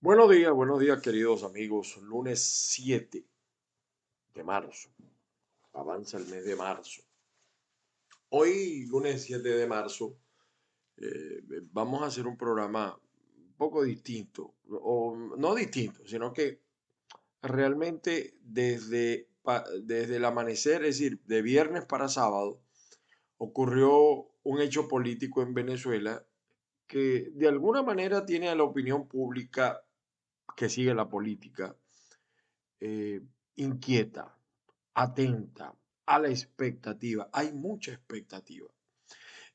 Buenos días queridos amigos. Lunes 7 de marzo. Avanza el mes de marzo. Hoy, lunes 7 de marzo, vamos a hacer un programa un poco distinto. O no distinto, sino que realmente desde el amanecer, es decir, de viernes para sábado, ocurrió un hecho político en Venezuela que de alguna manera tiene a la opinión pública que sigue la política eh, inquieta, atenta, a la expectativa. Hay mucha expectativa.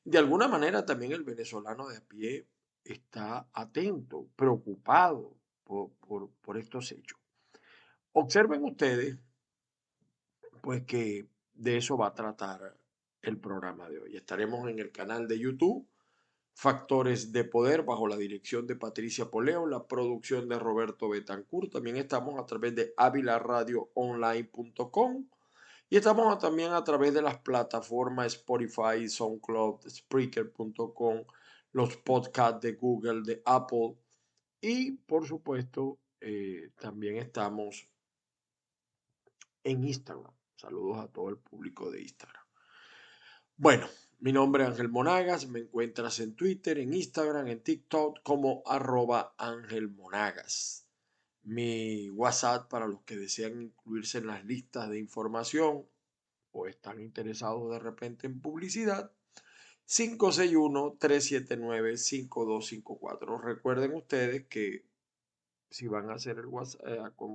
De alguna manera también el venezolano de a pie está atento, preocupado por estos hechos. Observen ustedes, pues que de eso va a tratar el programa de hoy. Estaremos en el canal de YouTube Factores de Poder bajo la dirección de Patricia Poleo, la producción de Roberto Betancourt. También estamos a través de avilaradioonline.com y estamos también a través de las plataformas Spotify, SoundCloud, Spreaker.com, los podcasts de Google, de Apple y por supuesto también estamos en Instagram. Saludos a todo el público de Instagram. Bueno, mi nombre es Ángel Monagas, me encuentras en Twitter, en Instagram, en TikTok como @Ángel Monagas. Mi WhatsApp para los que desean incluirse en las listas de información o están interesados de repente en publicidad, 561-379-5254. Recuerden ustedes que si van a hacer el WhatsApp,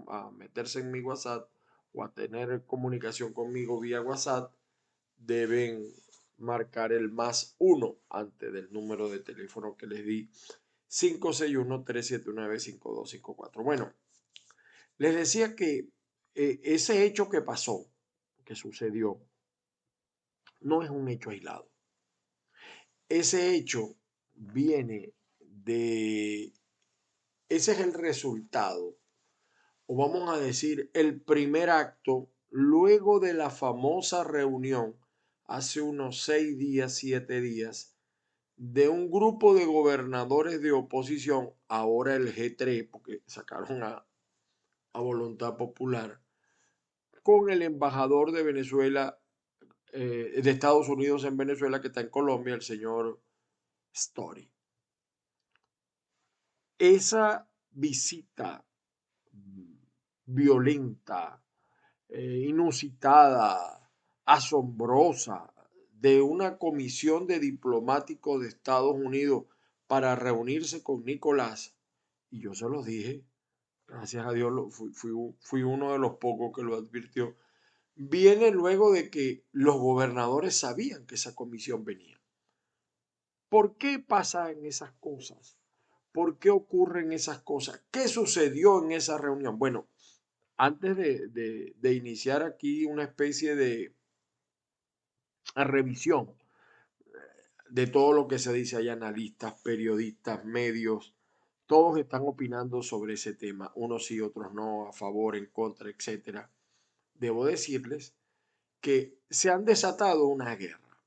a meterse en mi WhatsApp o a tener comunicación conmigo vía WhatsApp, deben marcar el +1 antes del número de teléfono que les di, 561-379-5254. Bueno, les decía que ese hecho que pasó, que sucedió, no es un hecho aislado. Ese hecho viene de, ese es el resultado, o vamos a decir, el primer acto luego de la famosa reunión hace unos 6 días, 7 días, de un grupo de gobernadores de oposición, ahora el G3, porque sacaron a Voluntad Popular, con el embajador de Venezuela, de Estados Unidos en Venezuela, que está en Colombia, el señor Story. Esa visita violenta, inusitada, asombrosa de una comisión de diplomáticos de Estados Unidos para reunirse con Nicolás, y yo se los dije, gracias a Dios fui uno de los pocos que lo advirtió, viene luego de que los gobernadores sabían que esa comisión venía. ¿Por qué pasan esas cosas? ¿Por qué ocurren esas cosas? ¿Qué sucedió en esa reunión? Bueno, antes de iniciar aquí una especie de revisión de todo lo que se dice, hay analistas, periodistas, medios, todos están opinando sobre ese tema, unos sí, otros no, a favor, en contra, etcétera. Debo decirles que se han desatado una guerra.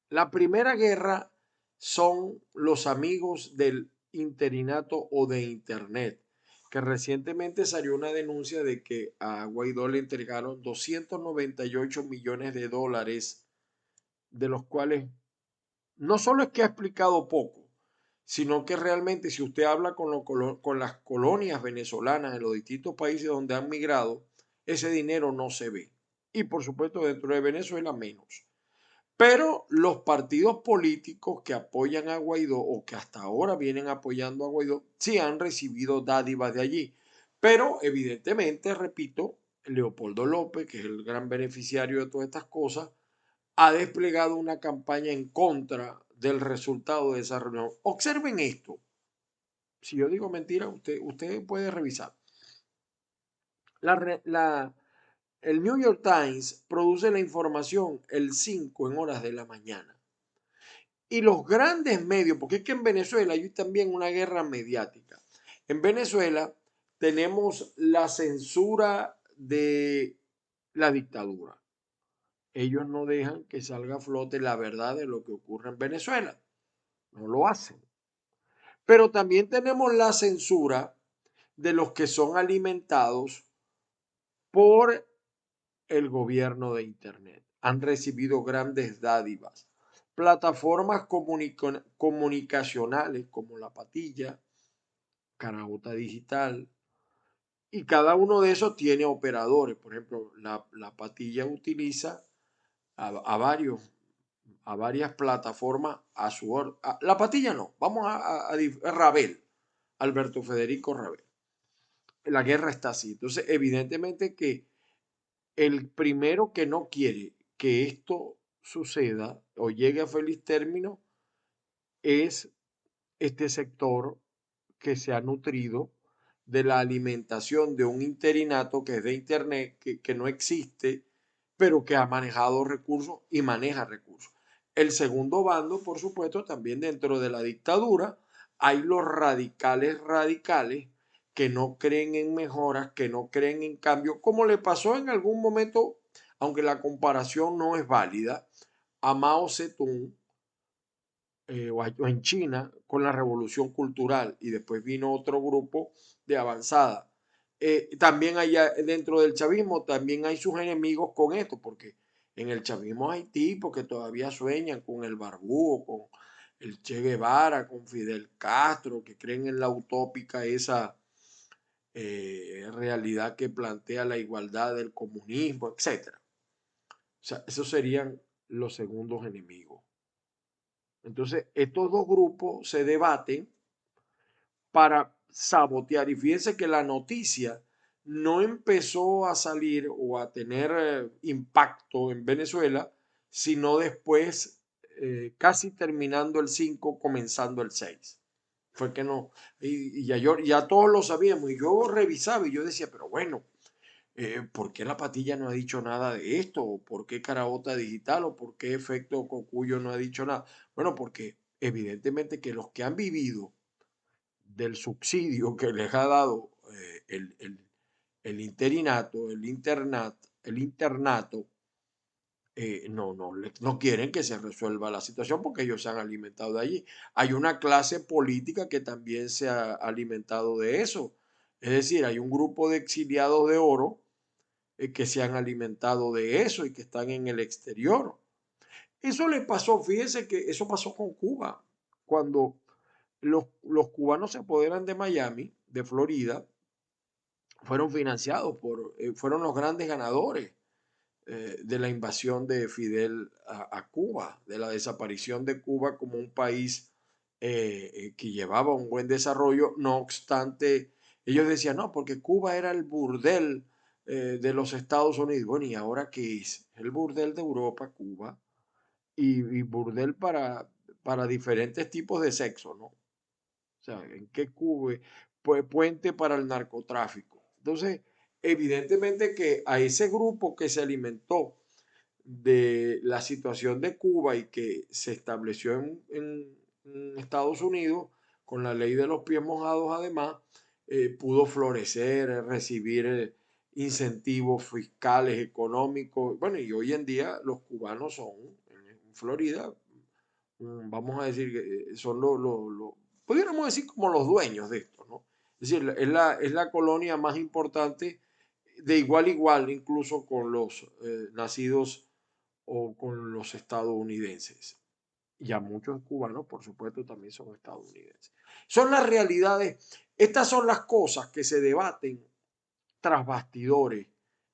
La primera guerra son los amigos del interinato o de Internet, que recientemente salió una denuncia de que a Guaidó le entregaron 298 millones de dólares, de los cuales no solo es que ha explicado poco, sino que realmente si usted habla con las colonias venezolanas en los distintos países donde han migrado, ese dinero no se ve. Y por supuesto dentro de Venezuela menos. Pero los partidos políticos que apoyan a Guaidó o que hasta ahora vienen apoyando a Guaidó, sí han recibido dádivas de allí. Pero evidentemente, repito, Leopoldo López, que es el gran beneficiario de todas estas cosas, ha desplegado una campaña en contra del resultado de esa reunión. Observen esto. Si yo digo mentira, usted puede revisar. La, la, el New York Times produce la información el 5 en horas de la mañana. Y los grandes medios, porque es que en Venezuela hay también una guerra mediática. En Venezuela tenemos la censura de la dictadura. Ellos no dejan que salga a flote la verdad de lo que ocurre en Venezuela. No lo hacen. Pero también tenemos la censura de los que son alimentados por el gobierno de Internet. Han recibido grandes dádivas. Plataformas comunicacionales como La Patilla, Caraota Digital, y cada uno de esos tiene operadores. Por ejemplo, la Patilla utiliza a varios, a varias plataformas a su orden. La Patilla no, vamos a Rabel, Alberto Federico Rabel. La guerra está así. Entonces, evidentemente que el primero que no quiere que esto suceda o llegue a feliz término es este sector que se ha nutrido de la alimentación de un interinato que es de Internet, que no existe, pero que ha manejado recursos y maneja recursos. El segundo bando, por supuesto, también dentro de la dictadura, hay los radicales radicales que no creen en mejoras, que no creen en cambio, como le pasó en algún momento, aunque la comparación no es válida, a Mao Zedong o en China con la revolución cultural y después vino otro grupo de avanzada. También allá dentro del chavismo también hay sus enemigos con esto, porque en el chavismo hay tipos que todavía sueñan con el Barbú, con el Che Guevara, con Fidel Castro, que creen en la utópica esa realidad que plantea la igualdad del comunismo, etcétera. O sea, esos serían los segundos enemigos. Entonces, estos dos grupos se debaten para sabotear. Y fíjense que la noticia no empezó a salir o a tener impacto en Venezuela, sino después, casi terminando el 5 comenzando el 6. Fue que no, y ya todos lo sabíamos, y yo revisaba y yo decía, pero bueno, ¿por qué la Patilla no ha dicho nada de esto? ¿O por qué Caraota Digital? ¿O por qué Efecto Cocuyo no ha dicho nada? Bueno, porque evidentemente que los que han vivido del subsidio que les ha dado el interinato, el internato, no quieren que se resuelva la situación porque ellos se han alimentado de allí. Hay una clase política que también se ha alimentado de eso. Es decir, hay un grupo de exiliados de oro que se han alimentado de eso y que están en el exterior. Eso le pasó, fíjense que eso pasó con Cuba. Cuando los cubanos se apoderan de Miami, de Florida, fueron financiados fueron los grandes ganadores de la invasión de Fidel a Cuba, de la desaparición de Cuba como un país que llevaba un buen desarrollo. No obstante, ellos decían, no, porque Cuba era el burdel de los Estados Unidos. Bueno, ¿y ahora qué es? El burdel de Europa, Cuba, y burdel para diferentes tipos de sexo, ¿no? O sea, ¿en qué cubre? Pues puente para el narcotráfico. Entonces, evidentemente que a ese grupo que se alimentó de la situación de Cuba y que se estableció en Estados Unidos con la ley de los pies mojados, además, pudo florecer, recibir incentivos fiscales, económicos. Bueno, y hoy en día los cubanos son en Florida, vamos a decir que son pudiéramos decir como los dueños de esto, ¿no? Es decir, es la colonia más importante de igual a igual, incluso con los nacidos o con los estadounidenses. Y a muchos cubanos, por supuesto, también son estadounidenses. Son las realidades, estas son las cosas que se debaten tras bastidores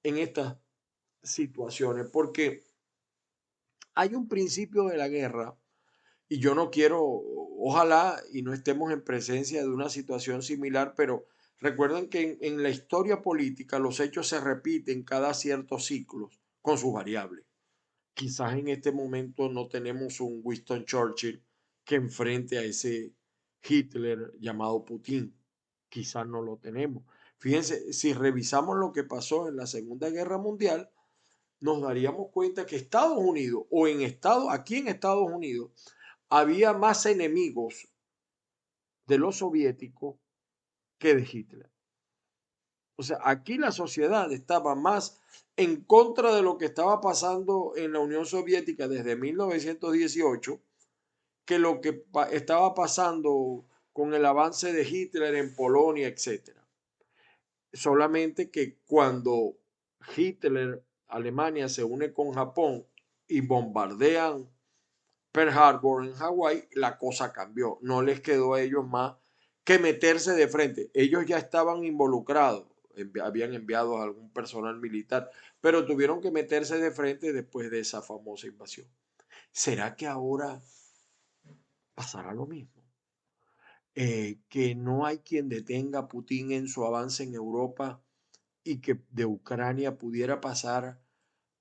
en estas situaciones, porque hay un principio de la guerra y yo no quiero, ojalá y no estemos en presencia de una situación similar, pero recuerden que en la historia política los hechos se repiten cada ciertos ciclos con sus variables. Quizás en este momento no tenemos un Winston Churchill que enfrente a ese Hitler llamado Putin. Quizás no lo tenemos. Fíjense, si revisamos lo que pasó en la Segunda Guerra Mundial, nos daríamos cuenta que Estados Unidos o aquí en Estados Unidos había más enemigos de los soviéticos que de Hitler. O sea, aquí la sociedad estaba más en contra de lo que estaba pasando en la Unión Soviética desde 1918 que lo que estaba pasando con el avance de Hitler en Polonia, etcétera. solamente que cuando Hitler, Alemania se une con Japón y bombardean Pearl Harbor en Hawái, la cosa cambió. No les quedó a ellos más que meterse de frente. Ellos ya estaban involucrados, habían enviado a algún personal militar, pero tuvieron que meterse de frente después de esa famosa invasión. ¿Será que ahora pasará lo mismo? Que no hay quien detenga a Putin en su avance en Europa y que de Ucrania pudiera pasar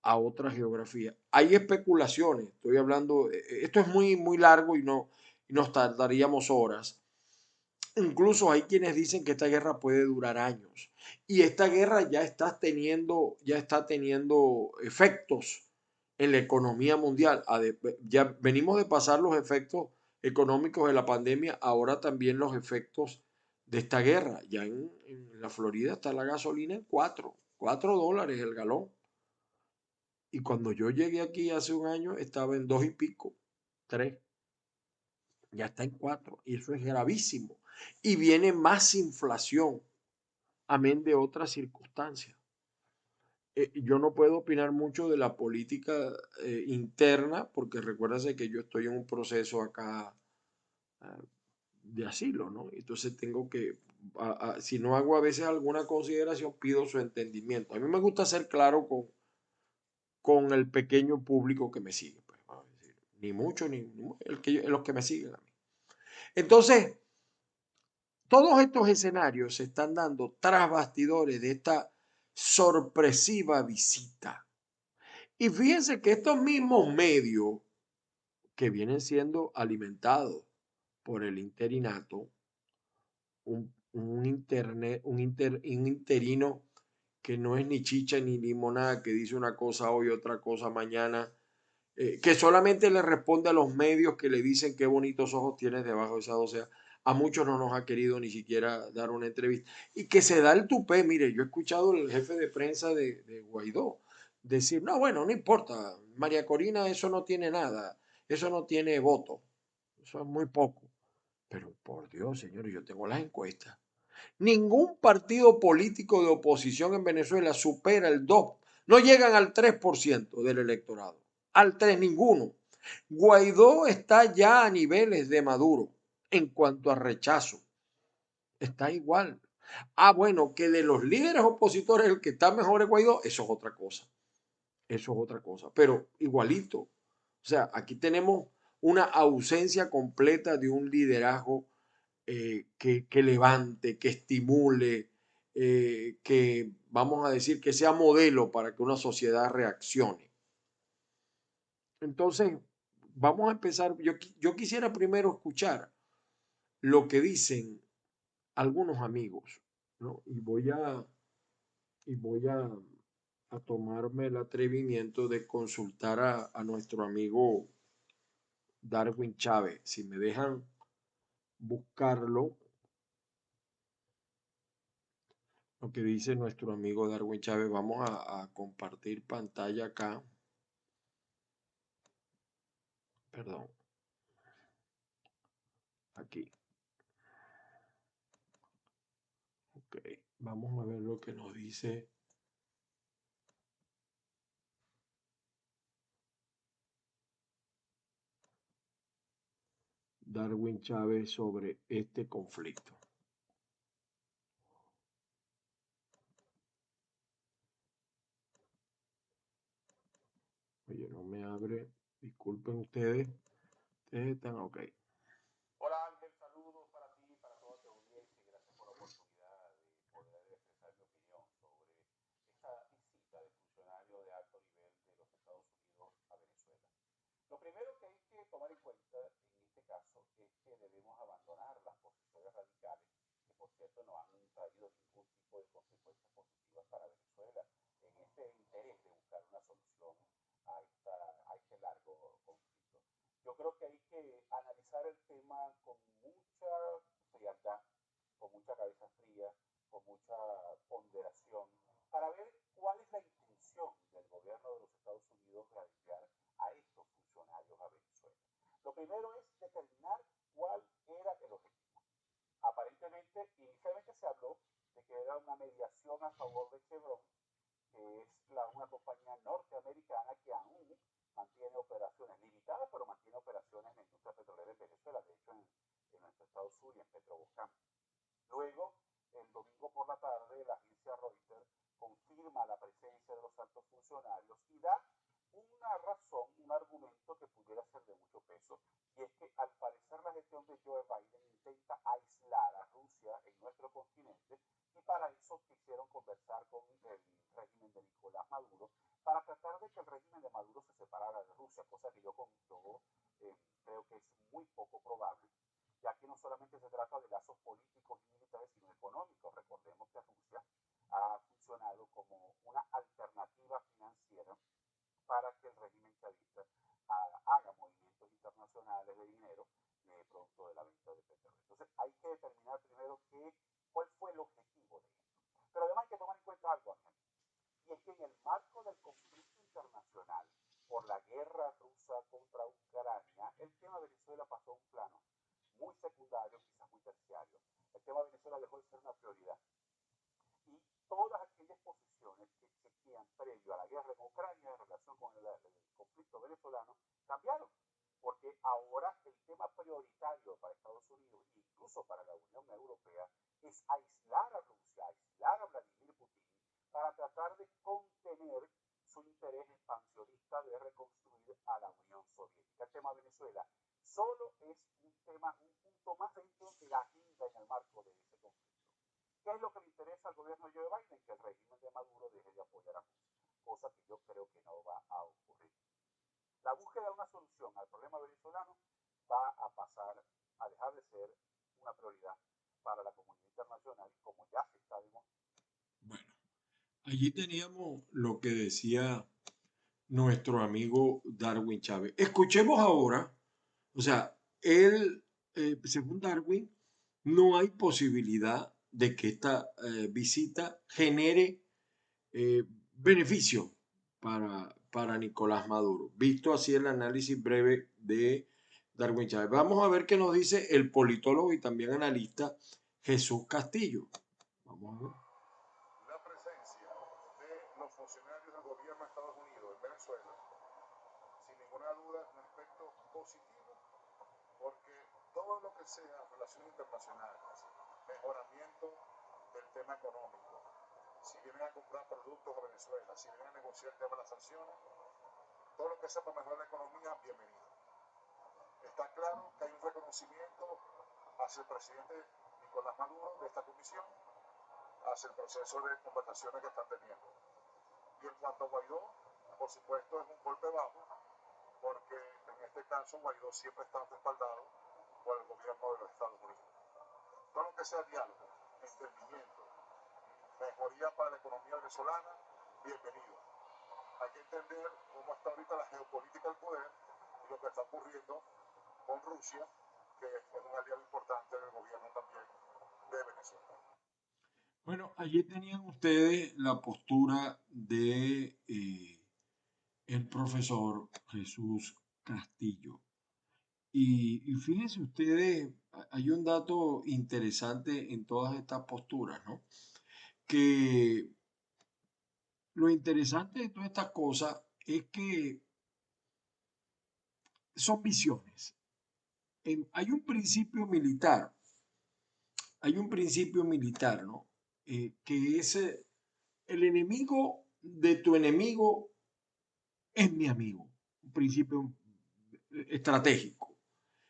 a otra geografía. Hay especulaciones, estoy hablando, esto es muy, muy largo y nos tardaríamos horas. Incluso hay quienes dicen que esta guerra puede durar años y esta guerra ya está teniendo efectos en la economía mundial. Ya venimos de pasar los efectos económicos de la pandemia, ahora también los efectos de esta guerra. Ya en la Florida está la gasolina en cuatro dólares el galón. Y cuando yo llegué aquí hace un año estaba en dos y pico, tres, ya está en cuatro. Y eso es gravísimo. Y viene más inflación, amén de otras circunstancias. Yo no puedo opinar mucho de la política interna, porque recuérdase que yo estoy en un proceso acá de asilo, ¿no? Entonces tengo que, si no hago a veces alguna consideración, pido su entendimiento. A mí me gusta ser claro con el pequeño público que me sigue, pues, vamos a decir, ni mucho, ni los que me siguen a mí. Entonces, todos estos escenarios se están dando tras bastidores de esta sorpresiva visita. Y fíjense que estos mismos medios que vienen siendo alimentados por el interinato, un interino que no es ni chicha ni limonada, que dice una cosa hoy, otra cosa mañana, que solamente le responde a los medios que le dicen qué bonitos ojos tienes debajo de esa dos. O sea, a muchos no nos ha querido ni siquiera dar una entrevista. Y que se da el tupé. Mire, yo he escuchado al jefe de prensa de Guaidó decir, no, bueno, no importa, María Corina, eso no tiene nada, eso no tiene voto, eso es muy poco. Pero por Dios, señores, yo tengo las encuestas. Ningún partido político de oposición en Venezuela supera el 2, no llegan al 3% del electorado. Al 3, ninguno. Guaidó está ya a niveles de Maduro en cuanto a rechazo. Está igual. Ah, bueno, que de los líderes opositores el que está mejor es Guaidó, eso es otra cosa. Eso es otra cosa. Pero igualito. O sea, aquí tenemos una ausencia completa de un liderazgo que levante, que estimule, que vamos a decir que sea modelo para que una sociedad reaccione. Entonces, vamos a empezar. Yo quisiera primero escuchar lo que dicen algunos amigos, ¿no? Y voy a tomarme el atrevimiento de consultar a nuestro amigo Darwin Chávez. Si me dejan buscarlo, lo que dice nuestro amigo Darwin Chávez. Vamos a compartir pantalla acá. Perdón, aquí. Ok, vamos a ver lo que nos dice Darwin Chávez sobre este conflicto. Oye, no me abre. Disculpen ustedes. Ustedes están ok. Hola Ángel, saludos para ti y para toda tu audiencia y gracias por la oportunidad de poder expresar mi opinión sobre esta visita de funcionarios de alto nivel de los Estados Unidos a Venezuela. Lo primero que hay que tomar en cuenta en este caso es que debemos abandonar las posiciones radicales, que por cierto no han traído ningún tipo de consecuencias positivas para Venezuela en este interés de buscar una solución a este largo conflicto. Yo creo que hay que analizar el tema con mucha frialdad, con mucha cabeza fría, con mucha ponderación, para ver cuál es la intención del gobierno de los Estados Unidos de enviar a estos funcionarios a Venezuela. Lo primero es determinar cuál era el objetivo. Aparentemente, inicialmente se habló de que era una mediación a favor de Chevron, que es una compañía norteamericana que aún mantiene operaciones limitadas, pero mantiene operaciones en la industria petrolera en Venezuela, de hecho en nuestro estado sur y en Petroboscán. Luego, el domingo por la tarde, la agencia Reuters confirma la presencia de los altos funcionarios y da una razón, un argumento que pudiera ser de mucho peso, y es que al parecer la gestión de Joe Biden intenta aislar a Rusia en nuestro continente, y para eso quisieron conversar con el régimen de Nicolás Maduro para tratar de que el régimen de Maduro se separara de Rusia, cosa que yo creo que es muy poco probable, ya que no solamente se trata de lazos políticos y militares, sino económicos. Recordemos que Rusia ha funcionado como una alternativa financiera para que el régimen chavista haga movimientos internacionales de dinero producto de la venta de petróleo. Entonces hay que determinar primero cuál fue el objetivo de esto. Pero además hay que tomar en cuenta algo, Ángel, y es que en el marco del conflicto internacional por la guerra rusa contra Ucrania, el tema Venezuela pasó a un plano muy secundario, quizás muy terciario. El tema Venezuela dejó de ser una prioridad. Y todas aquellas posiciones que existían previo a la guerra en Ucrania en relación con el conflicto venezolano cambiaron, porque ahora el tema prioritario para Estados Unidos e incluso para la Unión Europea es aislar a Rusia, aislar a Vladimir Putin, para tratar de contener su interés expansionista de reconstruir a la Unión Soviética. El tema Venezuela solo es un punto más dentro de la agenda en el marco de ese conflicto. ¿Qué es lo que le interesa al gobierno de Joe Biden? Que el régimen de Maduro deje de apoyar a Rusia, cosa que yo creo que no va a ocurrir. La búsqueda de una solución al problema venezolano va a pasar a dejar de ser una prioridad para la comunidad internacional, como ya se está demostrando. Bueno, allí teníamos lo que decía nuestro amigo Darwin Chávez. Escuchemos ahora, o sea, según Darwin, no hay posibilidad de que esta visita genere beneficio para Nicolás Maduro, visto así el análisis breve de Darwin Chávez. Vamos a ver qué nos dice el politólogo y también analista Jesús Castillo. Vamos a ver. La presencia de los funcionarios del gobierno de Estados Unidos en Venezuela, sin ninguna duda, es un aspecto positivo, porque todo lo que sea relaciones internacionales, mejoramiento del tema económico, si vienen a comprar productos a Venezuela, si vienen a negociar el tema de las sanciones, todo lo que sea para mejorar la economía, bienvenido. Está claro que hay un reconocimiento hacia el presidente Nicolás Maduro de esta comisión, hacia el proceso de conversaciones que están teniendo. Y en cuanto a Guaidó, por supuesto es un golpe bajo, porque en este caso Guaidó siempre está respaldado por el gobierno de los Estados Unidos. Todo lo que sea diálogo, entendimiento, mejoría para la economía venezolana, bienvenido. Hay que entender cómo está ahorita la geopolítica del poder y lo que está ocurriendo con Rusia, que es un aliado importante del gobierno también de Venezuela. Bueno, allí tenían ustedes la postura de el profesor Jesús Castillo. Y fíjense ustedes, hay un dato interesante en todas estas posturas, ¿no? Que lo interesante de todas estas cosas es que son visiones. Hay un principio militar, ¿no? Que es el enemigo de tu enemigo es mi amigo, un principio estratégico.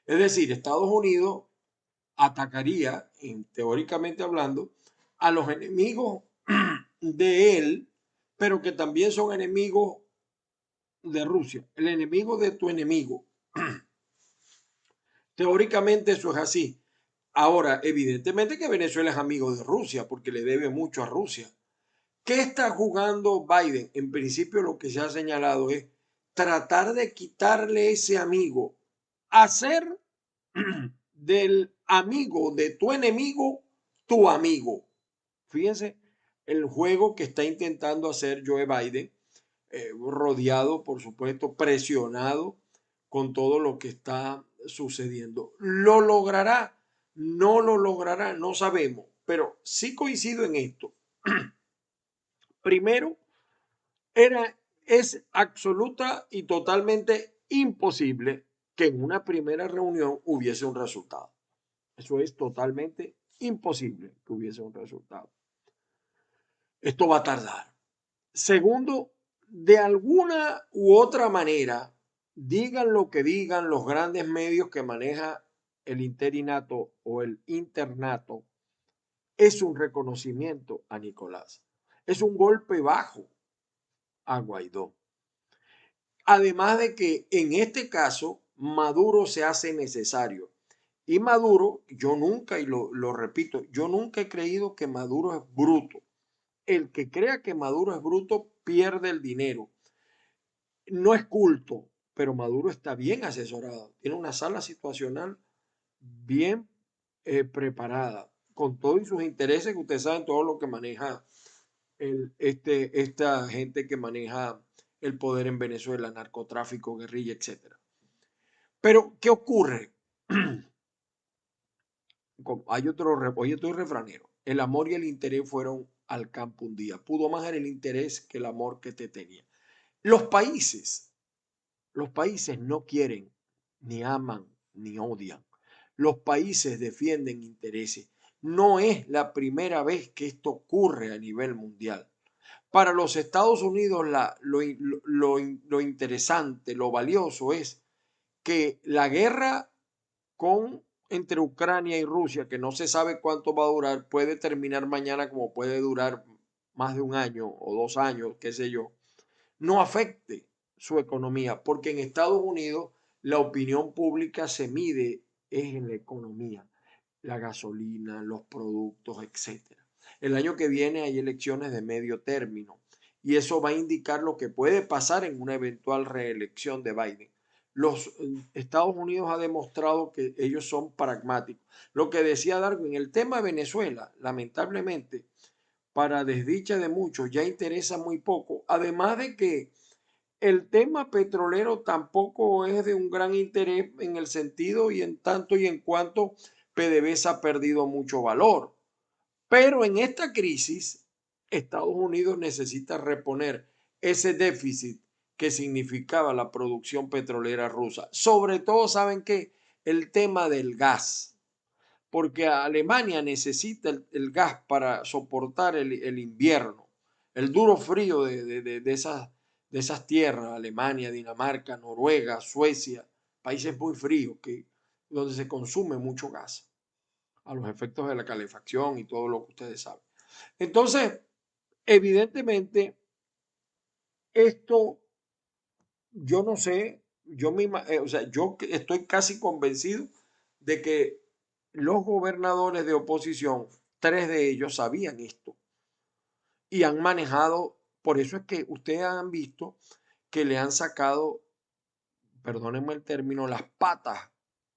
Es decir, Estados Unidos atacaría, teóricamente hablando, a los enemigos de él, pero que también son enemigos de Rusia, el enemigo de tu enemigo. Teóricamente eso es así. Ahora, evidentemente que Venezuela es amigo de Rusia porque le debe mucho a Rusia. ¿Qué está jugando Biden? En principio lo que se ha señalado es tratar de quitarle ese amigo, hacer del amigo de tu amigo. Fíjense el juego que está intentando hacer Joe Biden, rodeado, por supuesto, presionado con todo lo que está sucediendo. ¿Lo logrará? No lo logrará, no sabemos. pero sí coincido en esto. Primero, es absoluta y totalmente imposible que en una primera reunión hubiese un resultado. Eso es totalmente imposible que hubiese un resultado. Esto va a tardar. Segundo, de alguna u otra manera, digan lo que digan los grandes medios que maneja el interinato o el internato, es un reconocimiento a Nicolás. Es un golpe bajo a Guaidó. Además de que en este caso Maduro se hace necesario. Y Maduro, yo nunca, y lo repito, yo nunca he creído que Maduro es bruto. El que crea que Maduro es bruto pierde el dinero. No es culto, pero Maduro está bien asesorado. Tiene una sala situacional bien preparada, con todos sus intereses, que ustedes saben todo lo que maneja esta gente que maneja el poder en Venezuela, narcotráfico, guerrilla, etc. Pero, ¿qué ocurre? Hay otro refranero. El amor y el interés fueron al campo un día. Pudo más el interés que el amor que te tenía. Los países no quieren, ni aman, ni odian. Los países defienden intereses. No es la primera vez que esto ocurre a nivel mundial. Para los Estados Unidos lo interesante, lo valioso es que la guerra entre Ucrania y Rusia, que no se sabe cuánto va a durar, puede terminar mañana como puede durar más de un año o 2 años, qué sé yo, no afecte su economía, porque en Estados Unidos la opinión pública se mide es en la economía, la gasolina, los productos, etcétera. El año que viene hay elecciones de medio término y eso va a indicar lo que puede pasar en una eventual reelección de Biden. Los Estados Unidos ha demostrado que ellos son pragmáticos. Lo que decía Darwin, el tema de Venezuela, lamentablemente, para desdicha de muchos, ya interesa muy poco. Además de que el tema petrolero tampoco es de un gran interés en el sentido y en tanto y en cuanto PDVSA ha perdido mucho valor. Pero en esta crisis, Estados Unidos necesita reponer ese déficit que significaba la producción petrolera rusa. Sobre todo, ¿saben qué? El tema del gas, porque Alemania necesita el gas para soportar el invierno, el duro frío de esas tierras, Alemania, Dinamarca, Noruega, Suecia, países muy fríos donde se consume mucho gas a los efectos de la calefacción y todo lo que ustedes saben. Entonces, evidentemente, esto, yo no sé, o sea, yo estoy casi convencido de que los gobernadores de oposición, 3 de ellos sabían esto y han manejado, por eso es que ustedes han visto que le han sacado, perdónenme el término, las patas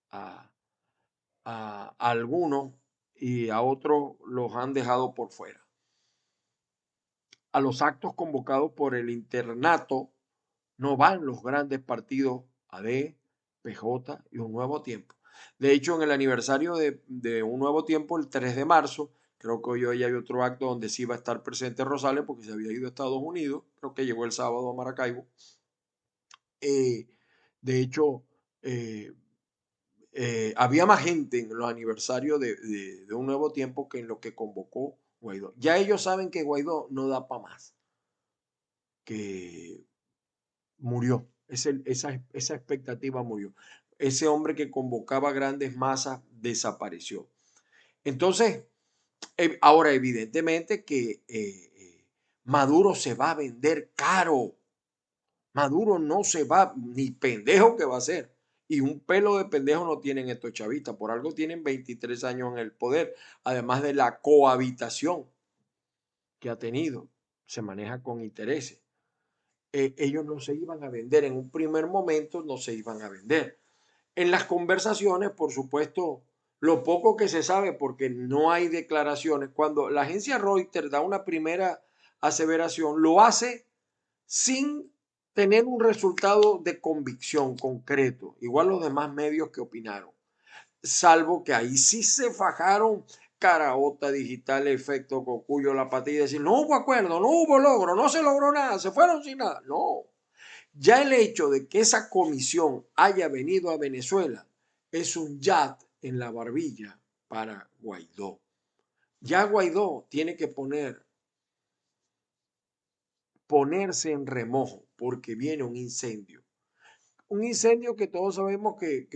a, a algunos y a otros los han dejado por fuera. A los actos convocados por el internato no van los grandes partidos AD, PJ y Un Nuevo Tiempo. De hecho, en el aniversario de Un Nuevo Tiempo, el 3 de marzo, creo que hoy hay otro acto donde sí va a estar presente Rosales porque se había ido a Estados Unidos, creo que llegó el sábado a Maracaibo. De hecho, había más gente en los aniversarios de Un Nuevo Tiempo que en lo que convocó Guaidó. Ya ellos saben que Guaidó no da para más, que murió, esa expectativa murió. Ese hombre que convocaba grandes masas desapareció. Entonces, ahora evidentemente que Maduro se va a vender caro. Maduro no se va, ni pendejo que va a ser. Y un pelo de pendejo no tienen estos chavistas. Por algo tienen 23 años en el poder. Además de la cohabitación que ha tenido. Se maneja con intereses. Ellos no se iban a vender. En un primer momento no se iban a vender. En las conversaciones, por supuesto, lo poco que se sabe, porque no hay declaraciones, cuando la agencia Reuters da una primera aseveración, lo hace sin tener un resultado de convicción concreto, igual los demás medios que opinaron, salvo que ahí sí se fajaron caraota digital, efecto Cocuyo, la patilla, y decir, no hubo acuerdo, no hubo logro, no se logró nada, se fueron sin nada. No, ya el hecho de que esa comisión haya venido a Venezuela es un jab en la barbilla para Guaidó. Ya Guaidó tiene que ponerse en remojo porque viene un incendio. Un incendio que todos sabemos que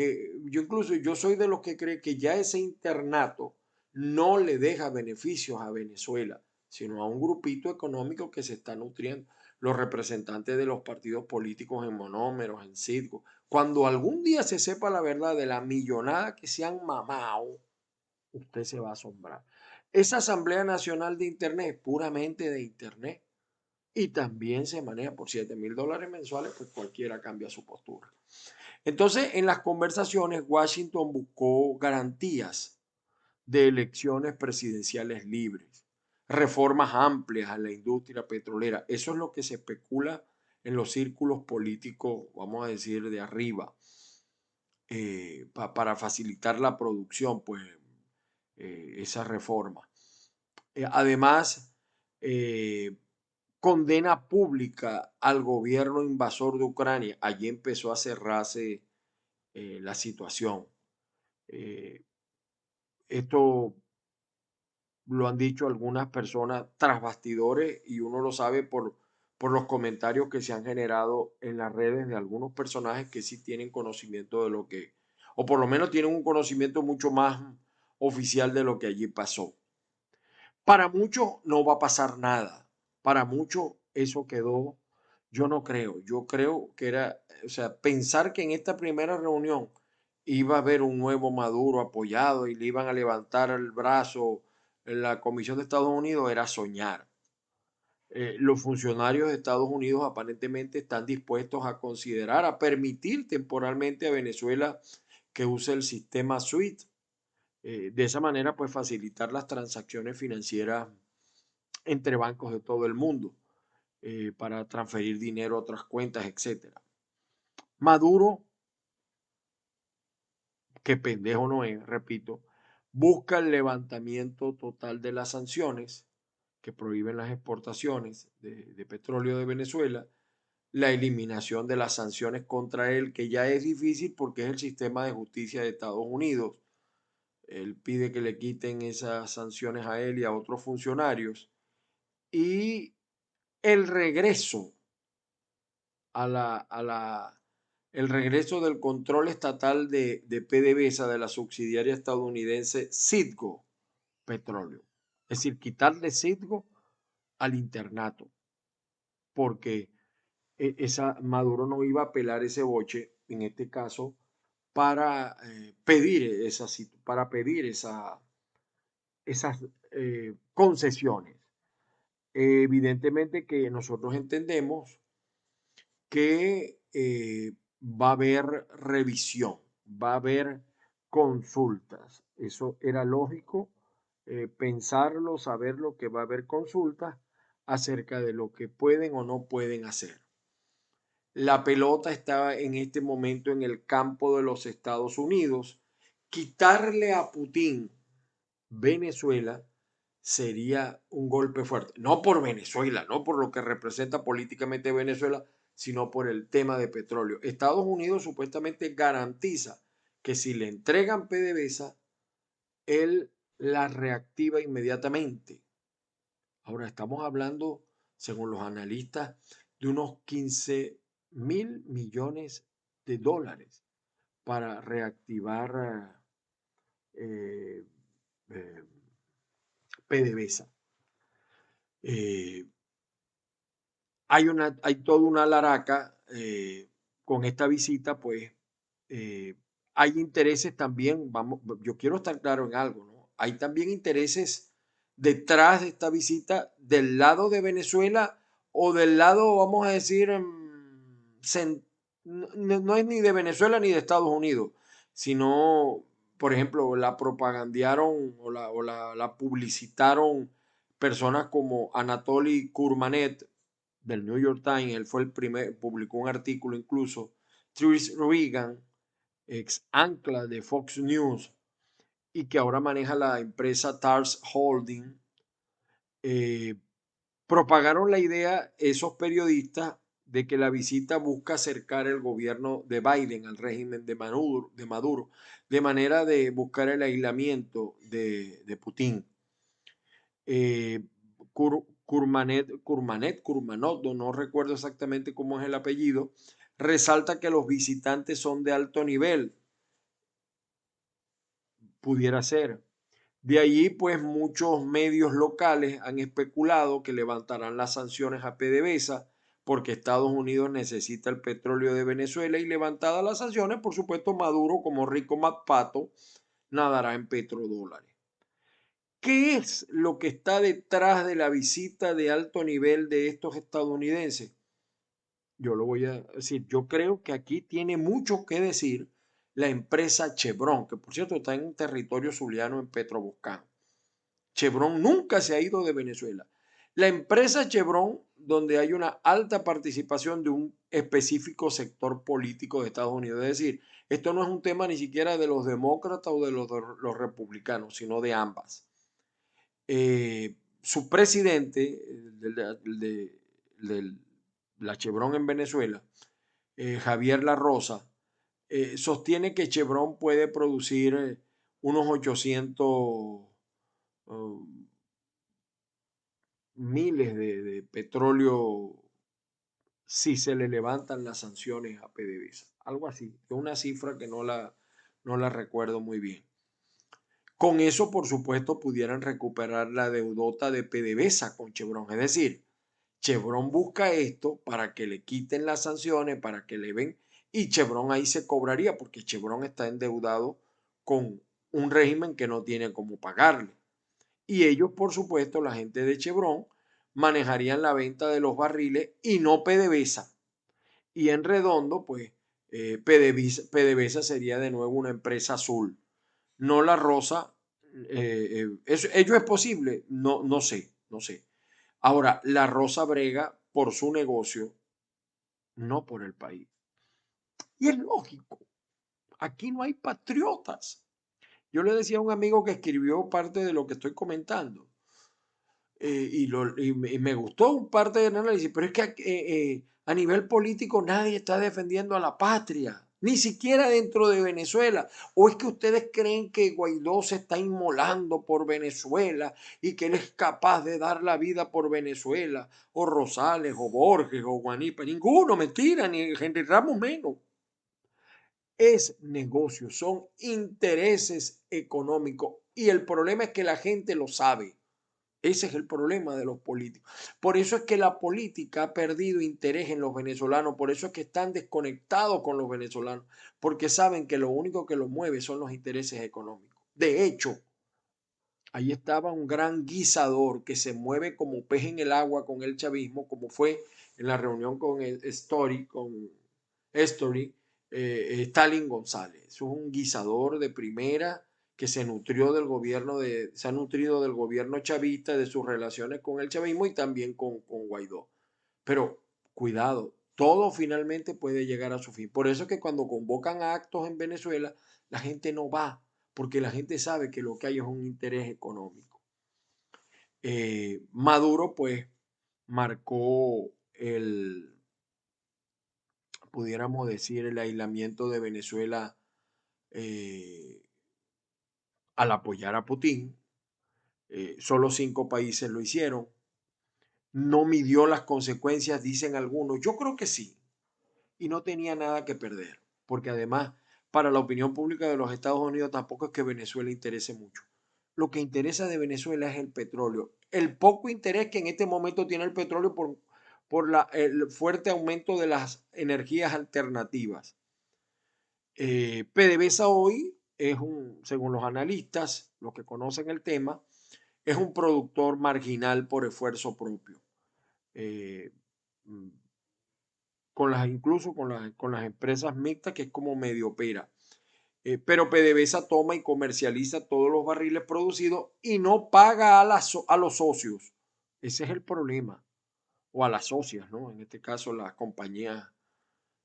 yo soy de los que cree que ya ese internato no le deja beneficios a Venezuela, sino a un grupito económico que se está nutriendo. Los representantes de los partidos políticos en monómeros, en Citgo. Cuando algún día se sepa la verdad de la millonada que se han mamado, usted se va a asombrar. Esa Asamblea Nacional de Internet, puramente de Internet, y también se maneja por $7,000 mensuales, pues cualquiera cambia su postura. Entonces, en las conversaciones, Washington buscó garantías de elecciones presidenciales libres, reformas amplias a la industria petrolera. Eso es lo que se especula en los círculos políticos, vamos a decir, de arriba, para facilitar la producción, pues, esa reforma. Además, condena pública al gobierno invasor de Ucrania. Allí empezó a cerrarse la situación. Esto lo han dicho algunas personas tras bastidores y uno lo sabe por los comentarios que se han generado en las redes de algunos personajes que sí tienen conocimiento de lo que, o por lo menos tienen un conocimiento mucho más oficial de lo que allí pasó. Para muchos no va a pasar nada. Para muchos eso quedó, yo no creo. Yo creo que era, o sea, pensar que en esta primera reunión iba a haber un nuevo Maduro apoyado y le iban a levantar el brazo en la Comisión de Estados Unidos era soñar. Los funcionarios de Estados Unidos aparentemente están dispuestos a considerar, a permitir temporalmente a Venezuela que use el sistema SWIFT. De esa manera, pues facilitar las transacciones financieras entre bancos de todo el mundo para transferir dinero a otras cuentas, etcétera. Maduro, que pendejo no es, repito, busca el levantamiento total de las sanciones que prohíben las exportaciones de petróleo de Venezuela, la eliminación de las sanciones contra él, que ya es difícil porque es el sistema de justicia de Estados Unidos. Él pide que le quiten esas sanciones a él y a otros funcionarios. Y el regreso el regreso del control estatal de PDVSA de la subsidiaria estadounidense Citgo Petróleo. Es decir, quitarle Citgo al internato, porque Maduro no iba a pelar ese boche, en este caso, para pedir esas concesiones. Evidentemente que nosotros entendemos que va a haber revisión, va a haber consultas. Eso era lógico pensarlo, saberlo, que va a haber consultas acerca de lo que pueden o no pueden hacer. La pelota está en este momento en el campo de los Estados Unidos. Quitarle a Putin Venezuela sería un golpe fuerte. No por Venezuela, no por lo que representa políticamente Venezuela, sino por el tema de petróleo. Estados Unidos supuestamente garantiza que si le entregan PDVSA, él la reactiva inmediatamente. Ahora estamos hablando, según los analistas, de unos 15,000 millones de dólares para reactivar eh, eh, PDVSA. Hay toda una laraca con esta visita, pues hay intereses también, yo quiero estar claro en algo, ¿no? Hay también intereses detrás de esta visita del lado de Venezuela o del lado, vamos a decir, no es ni de Venezuela ni de Estados Unidos, sino, por ejemplo, la propagandearon o la publicitaron personas como Anatoly Kurmanet del New York Times. Él fue el primer, publicó un artículo incluso, Trish Regan, ex ancla de Fox News, y que ahora maneja la empresa TARS Holding, eh, propagaron la idea esos periodistas de que la visita busca acercar el gobierno de Biden al régimen de Maduro, de manera de buscar el aislamiento de Putin. Kurmanov, no recuerdo exactamente cómo es el apellido, resalta que los visitantes son de alto nivel, pudiera ser. De allí, pues muchos medios locales han especulado que levantarán las sanciones a PDVSA porque Estados Unidos necesita el petróleo de Venezuela y levantadas las sanciones, por supuesto, Maduro, como rico pato, nadará en petrodólares. ¿Qué es lo que está detrás de la visita de alto nivel de estos estadounidenses? Yo lo voy a decir, yo creo que aquí tiene mucho que decir la empresa Chevron, que por cierto está en territorio zuliano en Petroboscán. Chevron nunca se ha ido de Venezuela. La empresa Chevron, donde hay una alta participación de un específico sector político de Estados Unidos, es decir, esto no es un tema ni siquiera de los demócratas o de los republicanos, sino de ambas. Su presidente de la Chevron en Venezuela, Javier La Rosa, sostiene que Chevron puede producir unos 800 miles de petróleo si se le levantan las sanciones a PDVSA. Algo así, es una cifra que no la recuerdo muy bien. Con eso, por supuesto, pudieran recuperar la deudota de PDVSA con Chevron. Es decir, Chevron busca esto para que le quiten las sanciones, para que le ven, y Chevron ahí se cobraría porque Chevron está endeudado con un régimen que no tiene cómo pagarle. Y ellos, por supuesto, la gente de Chevron, manejarían la venta de los barriles y no PDVSA. Y en redondo, pues, PDVSA sería de nuevo una empresa azul. No La Rosa. ¿Ello es posible? No, no sé, no sé. Ahora, La Rosa brega por su negocio, no por el país. Y es lógico, aquí no hay patriotas. Yo le decía a un amigo que escribió parte de lo que estoy comentando, y me gustó un parte del análisis, pero es que a nivel político nadie está defendiendo a la patria, ni siquiera dentro de Venezuela. ¿O es que ustedes creen que Guaidó se está inmolando por Venezuela y que él es capaz de dar la vida por Venezuela? O Rosales, o Borges, o Guanipa, ninguno, mentira, ni Henry Ramos menos. Es negocio, son intereses económicos y el problema es que la gente lo sabe. Ese es el problema de los políticos. Por eso es que la política ha perdido interés en los venezolanos, por eso es que están desconectados con los venezolanos, porque saben que lo único que los mueve son los intereses económicos. De hecho, ahí estaba un gran guisador que se mueve como pez en el agua con el chavismo, como fue en la reunión con Story, Stalin González. Es un guisador de primera que se ha nutrido del gobierno chavista, de sus relaciones con el chavismo y también con Guaidó. Pero cuidado, todo finalmente puede llegar a su fin. Por eso es que cuando convocan a actos en Venezuela, la gente no va, porque la gente sabe que lo que hay es un interés económico. Maduro, pues, marcó pudiéramos decir, el aislamiento de Venezuela eh, al apoyar a Putin. Solo 5 países lo hicieron. No midió las consecuencias, dicen algunos. Yo creo que sí. Y no tenía nada que perder. Porque además, para la opinión pública de los Estados Unidos tampoco es que Venezuela interese mucho. Lo que interesa de Venezuela es el petróleo. El poco interés que en este momento tiene el petróleo por el fuerte aumento de las energías alternativas. PDVSA hoy según los analistas, los que conocen el tema, es un productor marginal por esfuerzo propio. Eh, incluso con las empresas mixtas, que es como medio opera. Pero PDVSA toma y comercializa todos los barriles producidos y no paga a los socios. Ese es el problema. O a las socias, ¿no? En este caso las compañías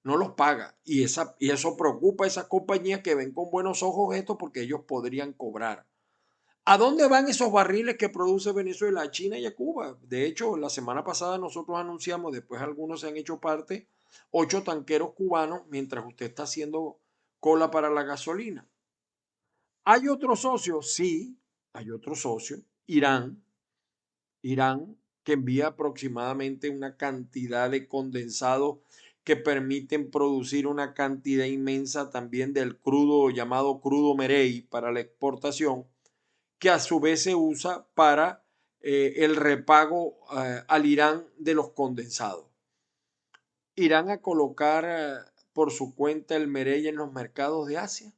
no los paga. Y eso preocupa a esas compañías que ven con buenos ojos esto porque ellos podrían cobrar. ¿A dónde van esos barriles que produce Venezuela? A China y a Cuba. De hecho, la semana pasada nosotros anunciamos, después algunos se han hecho parte, 8 tanqueros cubanos mientras usted está haciendo cola para la gasolina. ¿Hay otro socio? Sí, hay otro socio, Irán. Irán, que envía aproximadamente una cantidad de condensados que permiten producir una cantidad inmensa también del crudo llamado crudo Merey para la exportación, que a su vez se usa para el repago al Irán de los condensados. ¿Irán a colocar por su cuenta el Merey en los mercados de Asia?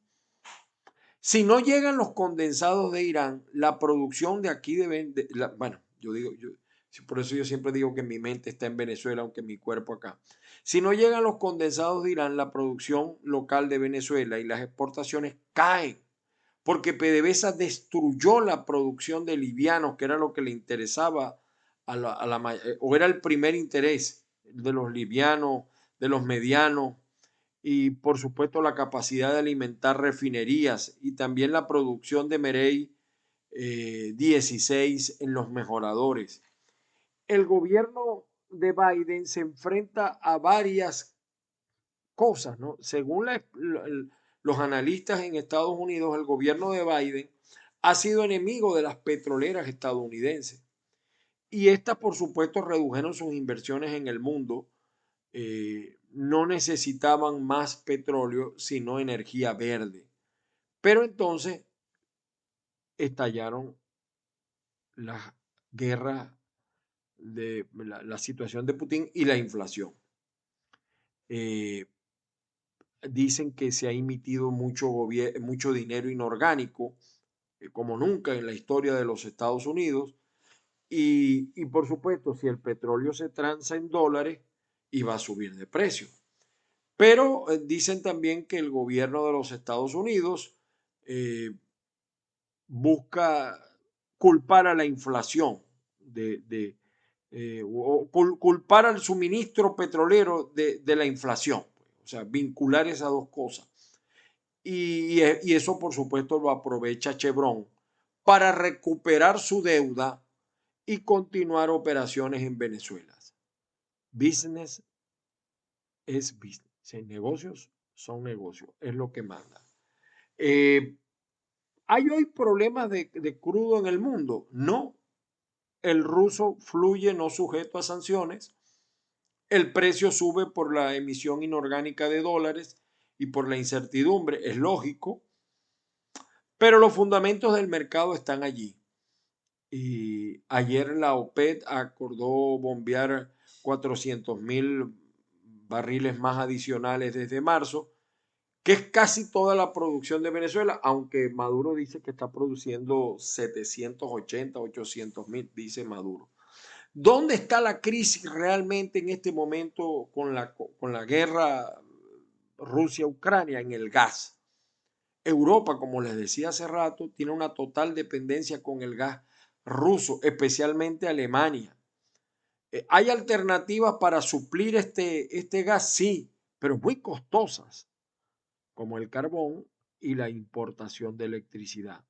Si no llegan los condensados de Irán, la producción de aquí bueno, por eso yo siempre digo que mi mente está en Venezuela, aunque mi cuerpo acá. Si no llegan los condensados de Irán, la producción local de Venezuela y las exportaciones caen, porque PDVSA destruyó la producción de livianos, que era lo que le interesaba o era el primer interés de los livianos, de los medianos, y por supuesto la capacidad de alimentar refinerías y también la producción de Merey 16 en los mejoradores. El gobierno de Biden se enfrenta a varias cosas, ¿no? Según los analistas en Estados Unidos, el gobierno de Biden ha sido enemigo de las petroleras estadounidenses y estas, por supuesto, redujeron sus inversiones en el mundo. No necesitaban más petróleo, sino energía verde. Pero entonces estallaron las guerras de la situación de Putin y la inflación. Dicen que se ha emitido mucho dinero inorgánico, como nunca en la historia de los Estados Unidos. Y por supuesto, si el petróleo se transa en dólares, iba a subir de precio. Pero dicen también que el gobierno de los Estados Unidos busca culpar a la inflación, o culpar al suministro petrolero de la inflación. O sea, vincular esas dos cosas. Y eso, por supuesto, lo aprovecha Chevron para recuperar su deuda y continuar operaciones en Venezuela. Business es business. Negocios son negocios. Es lo que manda. ¿Hay hoy problemas de crudo en el mundo? No. El ruso fluye no sujeto a sanciones. El precio sube por la emisión inorgánica de dólares y por la incertidumbre. Es lógico. Pero los fundamentos del mercado están allí. Y ayer la OPEP acordó bombear 400.000 barriles más adicionales desde marzo, que es casi toda la producción de Venezuela, aunque Maduro dice que está produciendo 780, 800.000, dice Maduro. ¿Dónde está la crisis realmente en este momento con la guerra Rusia-Ucrania? En el gas. Europa, como les decía hace rato, tiene una total dependencia con el gas ruso, especialmente Alemania. ¿Hay alternativas para suplir este gas? Sí, pero muy costosas, como el carbón y la importación de electricidad.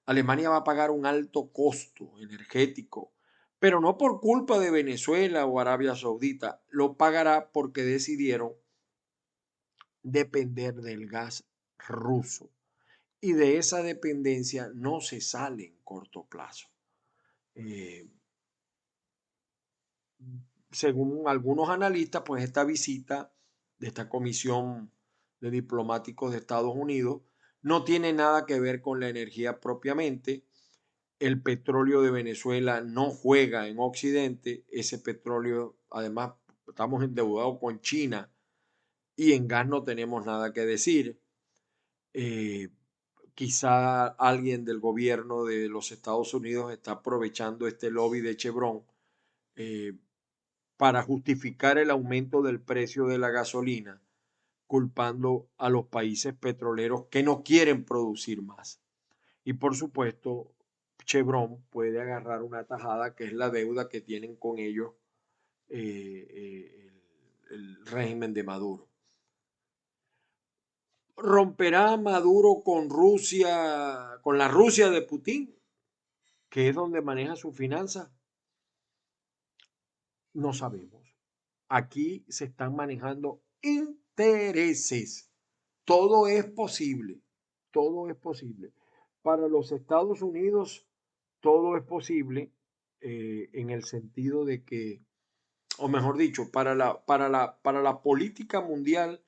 Alemania va a pagar un alto costo energético, pero no por culpa de Venezuela o Arabia Saudita, lo pagará porque decidieron depender del gas ruso. Y de esa dependencia no se sale en corto plazo. Según algunos analistas, pues esta visita de esta comisión de diplomáticos de Estados Unidos no tiene nada que ver con la energía propiamente. El petróleo de Venezuela no juega en Occidente. Ese petróleo, además, estamos endeudados con China y en gas no tenemos nada que decir. Quizá alguien del gobierno de los Estados Unidos está aprovechando este lobby de Chevron para justificar el aumento del precio de la gasolina, culpando a los países petroleros que no quieren producir más. Y por supuesto, Chevron puede agarrar una tajada que es la deuda que tienen con ellos el régimen de Maduro. ¿Romperá Maduro con Rusia, con la Rusia de Putin, que es donde maneja sus finanzas? No sabemos. Aquí se están manejando intereses. Todo es posible. Todo es posible. Para los Estados Unidos, todo es posible en el sentido de que, o mejor dicho, para la política mundial,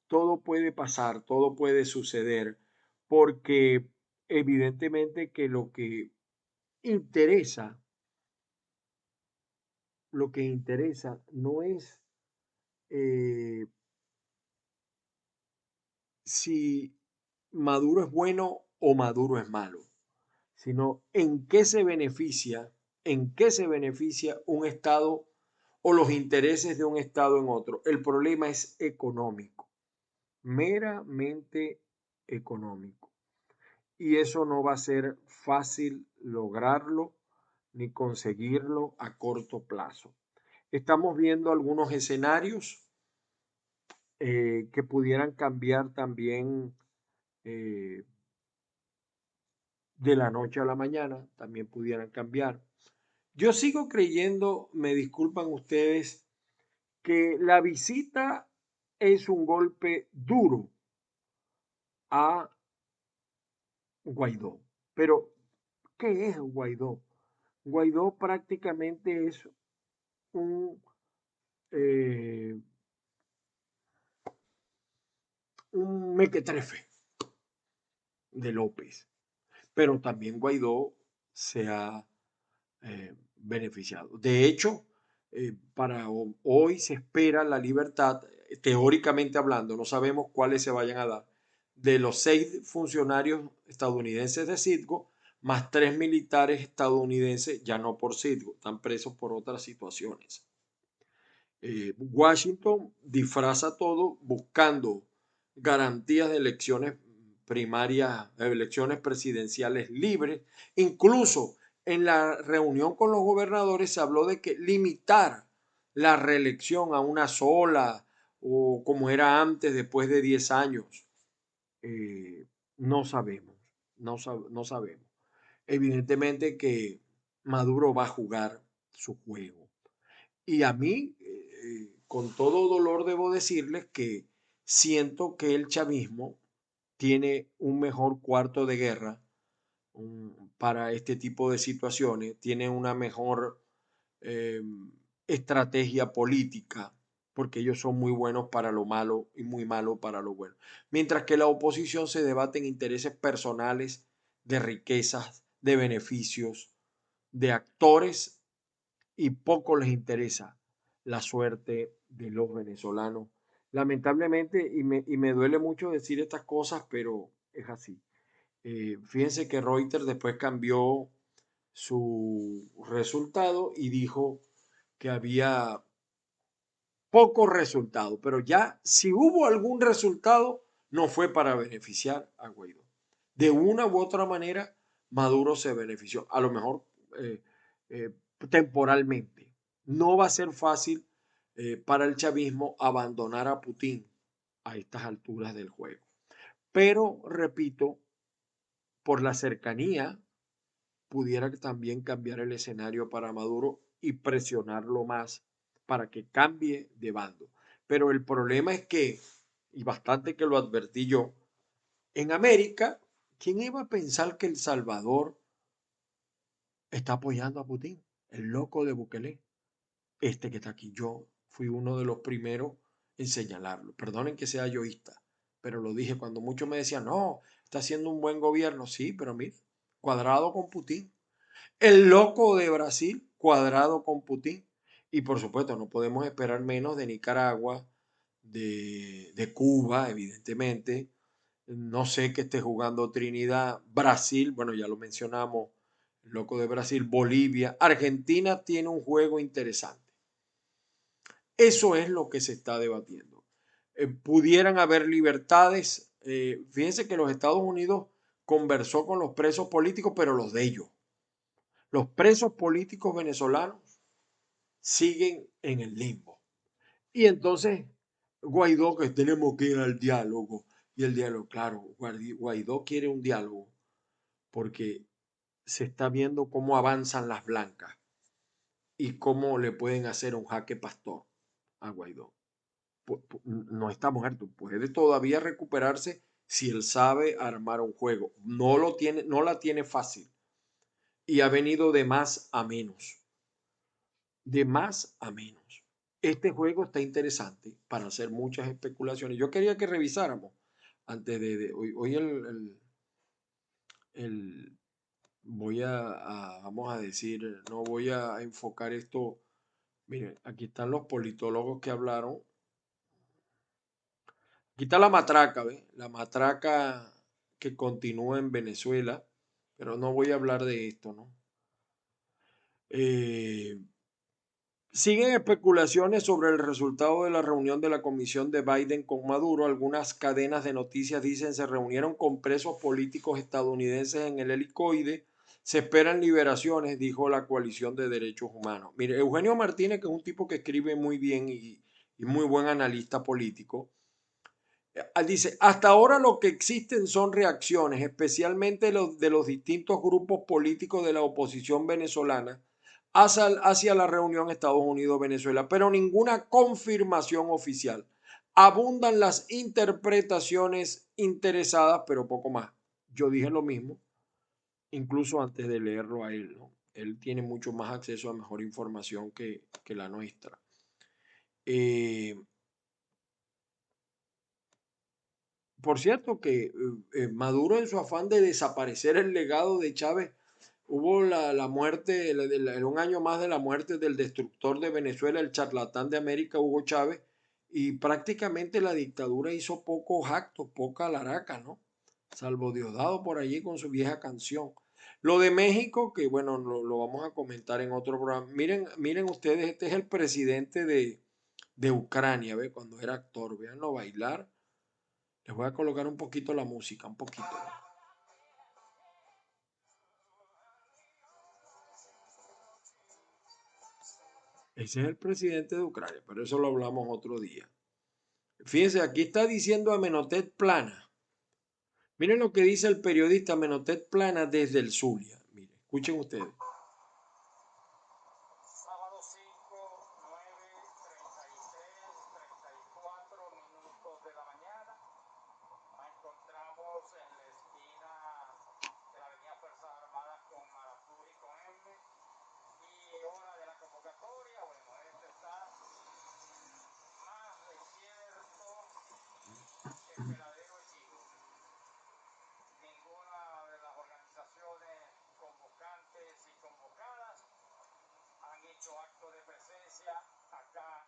todo puede pasar, todo puede suceder, porque evidentemente que interesa, lo que interesa no es eh, si Maduro es bueno o Maduro es malo, sino en qué se beneficia un Estado o los intereses de un Estado en otro. El problema es económico, meramente económico. Y eso no va a ser fácil lograrlo ni conseguirlo a corto plazo. Estamos viendo algunos escenarios que pudieran cambiar también eh, de la noche a la mañana, también pudieran cambiar. Yo sigo creyendo, me disculpan ustedes, que la visita es un golpe duro a Guaidó. Pero, ¿qué es Guaidó? Guaidó prácticamente es un, eh, un mequetrefe de López. Pero también Guaidó se ha beneficiado. De hecho, para hoy se espera la libertad, teóricamente hablando, no sabemos cuáles se vayan a dar, de los 6 funcionarios estadounidenses de Citgo, más 3 militares estadounidenses, ya no por Citgo, están presos por otras situaciones. Washington disfraza todo buscando garantías de elecciones primarias, elecciones presidenciales libres. Incluso en la reunión con los gobernadores se habló de que limitar la reelección a una sola o como era antes, después de 10 años. Eh, no sabemos, no sabemos. Evidentemente que Maduro va a jugar su juego. Y a mí, con todo dolor, debo decirles que siento que el chavismo tiene un mejor cuarto de guerra para este tipo de situaciones, tiene una mejor eh, estrategia política, porque ellos son muy buenos para lo malo y muy malos para lo bueno. Mientras que la oposición se debate en intereses personales, de riquezas, de beneficios, de actores y poco les interesa la suerte de los venezolanos. Lamentablemente, y me duele mucho decir estas cosas, pero es así. Fíjense que Reuters después cambió su resultado y dijo que había poco resultado, pero ya si hubo algún resultado, no fue para beneficiar a Guaidó. De una u otra manera, Maduro se benefició, a lo mejor eh, eh, temporalmente. No va a ser fácil para el chavismo abandonar a Putin a estas alturas del juego. Pero, repito, por la cercanía, pudiera también cambiar el escenario para Maduro y presionarlo más para que cambie de bando. Pero el problema es que, y bastante que lo advertí yo, en América, ¿quién iba a pensar que El Salvador está apoyando a Putin? El loco de Bukele, este que está aquí. Yo fui uno de los primeros en señalarlo. Perdonen que sea yoísta, pero lo dije cuando muchos me decían, no, está haciendo un buen gobierno. Sí, pero mira, cuadrado con Putin. El loco de Brasil, cuadrado con Putin. Y por supuesto, no podemos esperar menos de Nicaragua, de Cuba, evidentemente. No sé qué esté jugando Trinidad, Brasil, bueno, ya lo mencionamos, el loco de Brasil, Bolivia. Argentina tiene un juego interesante. Eso es lo que se está debatiendo. Pudieran haber libertades. Fíjense que los Estados Unidos conversó con los presos políticos, pero los de ellos. Los presos políticos venezolanos siguen en el limbo. Y entonces Guaidó, que tenemos que ir al diálogo Y el diálogo, claro, Guaidó quiere un diálogo porque se está viendo cómo avanzan las blancas y cómo le pueden hacer un jaque pastor a Guaidó. No está muerto, puede todavía recuperarse si él sabe armar un juego. No la tiene fácil y ha venido de más a menos. De más a menos. Este juego está interesante para hacer muchas especulaciones. Yo quería que revisáramos antes de hoy el vamos a decir, no voy a enfocar esto. Miren, aquí están los politólogos que hablaron. Aquí está la matraca, ¿ve? La matraca que continúa en Venezuela, pero no voy a hablar de esto, ¿no? Siguen especulaciones sobre el resultado de la reunión de la comisión de Biden con Maduro. Algunas cadenas de noticias dicen se reunieron con presos políticos estadounidenses en el helicoide. Se esperan liberaciones, dijo la coalición de derechos humanos. Mire, Eugenio Martínez, que es un tipo que escribe muy bien y muy buen analista político, dice, hasta ahora lo que existen son reacciones, especialmente de los distintos grupos políticos de la oposición venezolana hacia la reunión Estados Unidos-Venezuela, pero ninguna confirmación oficial. Abundan las interpretaciones interesadas, pero poco más. Yo dije lo mismo, incluso antes de leerlo a él, ¿no? Él tiene mucho más acceso a mejor información que la nuestra. Por cierto que Maduro, en su afán de desaparecer el legado de Chávez, hubo la muerte, un año más de la muerte del destructor de Venezuela, el charlatán de América, Hugo Chávez, y prácticamente la dictadura hizo pocos actos, poca laraca, ¿no? Salvo Diosdado por allí con su vieja canción. Lo de México, que bueno, lo vamos a comentar en otro programa. Miren ustedes, este es el presidente de Ucrania, ¿ve? Cuando era actor, véanlo bailar. Les voy a colocar un poquito la música, un poquito. Ese es el presidente de Ucrania, pero eso lo hablamos otro día. Fíjense, aquí está diciendo Amenhotep Plana. Miren lo que dice el periodista Amenhotep Plana desde el Zulia. Miren, escuchen ustedes. Sábado 5, 9:33, 34 minutos de la mañana. Nos encontramos en la esquina de la avenida Fuerzas Armadas con Maratú y con M. Y hora de la convocatoria, bueno, esto está más desierto que Peladero y Chivo. Ninguna de las organizaciones convocantes y convocadas han hecho acto de presencia acá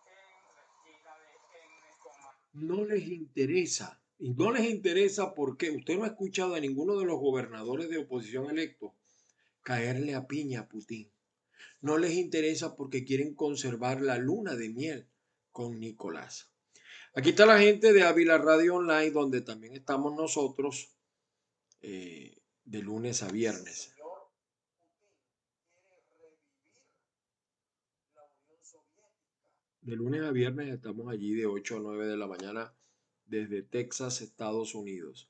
en la esquina de N con No les interesa. Y no les interesa porque usted no ha escuchado a ninguno de los gobernadores de oposición electos caerle a piña a Putin. No les interesa porque quieren conservar la luna de miel con Nicolás. Aquí está la gente de Ávila Radio Online, donde también estamos nosotros de lunes a viernes. De lunes a viernes estamos allí de 8 a 9 de la mañana desde Texas, Estados Unidos.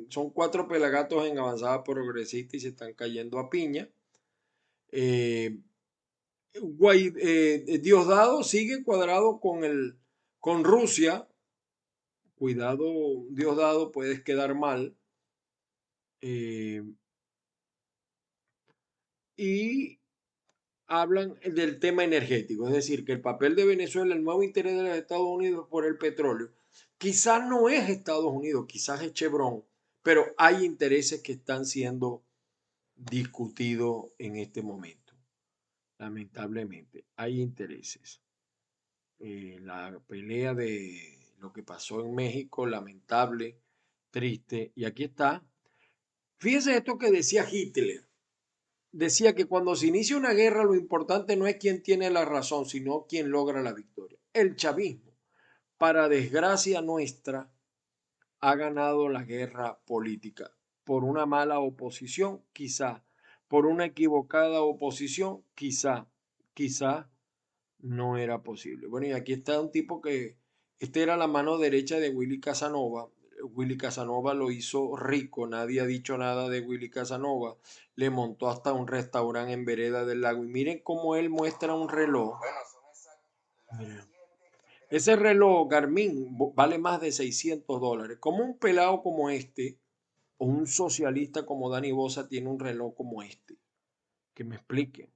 Son 4 pelagatos en avanzada progresista y se están cayendo a piña. Diosdado sigue cuadrado con Rusia. Cuidado, Diosdado, puedes quedar mal. Y hablan del tema energético, es decir, que el papel de Venezuela, el nuevo interés de los Estados Unidos por el petróleo, quizás no es Estados Unidos, quizás es Chevron, pero hay intereses que están siendo discutidos en este momento. Lamentablemente, hay intereses. La pelea de lo que pasó en México, lamentable, triste, y aquí está. Fíjese esto que decía Hitler. Decía que cuando se inicia una guerra lo importante no es quién tiene la razón, sino quién logra la victoria. El chavismo, para desgracia nuestra, ha ganado la guerra política por una mala oposición, quizá, por una equivocada oposición, quizá no era posible. Bueno, y aquí está un tipo que Esta era la mano derecha de Willy Casanova. Willy Casanova lo hizo rico, nadie ha dicho nada de Willy Casanova. Le montó hasta un restaurante en Vereda del Lago. Y miren cómo él muestra un reloj. Miren. Ese reloj Garmin vale más de $600. ¿Cómo un pelado como este o un socialista como Dani Bosa tiene un reloj como este? Que me explique.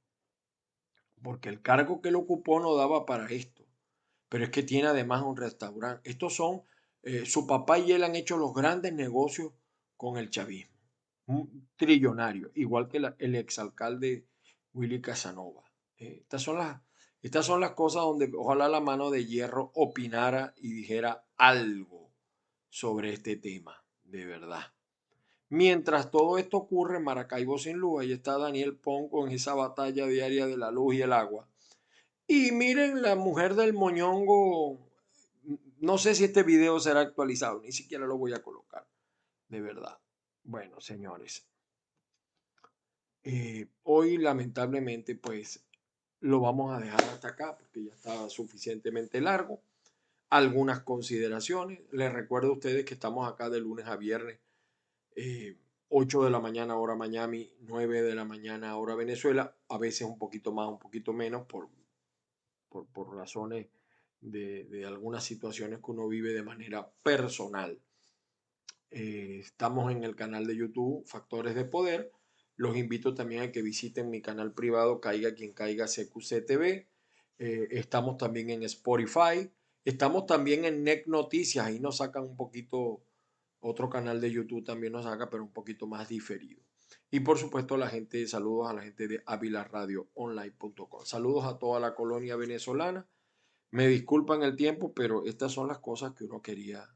Porque el cargo que él ocupó no daba para esto. Pero es que tiene además un restaurante. Estos son, su papá y él han hecho los grandes negocios con el chavismo. Un trillonario, igual que el exalcalde Willy Casanova. Estas son las cosas donde ojalá la mano de hierro opinara y dijera algo sobre este tema, de verdad. Mientras todo esto ocurre en Maracaibo sin luz, ahí está Daniel Ponco en esa batalla diaria de la luz y el agua. Y miren, la mujer del moñongo, no sé si este video será actualizado, ni siquiera lo voy a colocar, de verdad. Bueno, señores, hoy lamentablemente pues lo vamos a dejar hasta acá porque ya está suficientemente largo. Algunas consideraciones. Les recuerdo a ustedes que estamos acá de lunes a viernes, 8 de la mañana hora Miami, 9 de la mañana hora Venezuela, a veces un poquito más, un poquito menos por razones de algunas situaciones que uno vive de manera personal. Estamos en el canal de YouTube Factores de Poder. Los invito también a que visiten mi canal privado Caiga Quien Caiga CQC TV. Estamos también en Spotify. Estamos también en NEC Noticias. Ahí nos sacan un poquito, otro canal de YouTube también nos saca, pero un poquito más diferido. Y por supuesto saludos a la gente de avilaradioonline.com. Saludos a toda la colonia venezolana. Me disculpan el tiempo, pero estas son las cosas que uno quería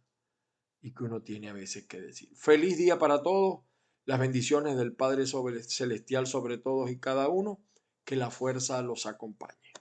y que uno tiene a veces que decir. Feliz día para todos. Las bendiciones del Padre Celestial sobre todos y cada uno. Que la fuerza los acompañe.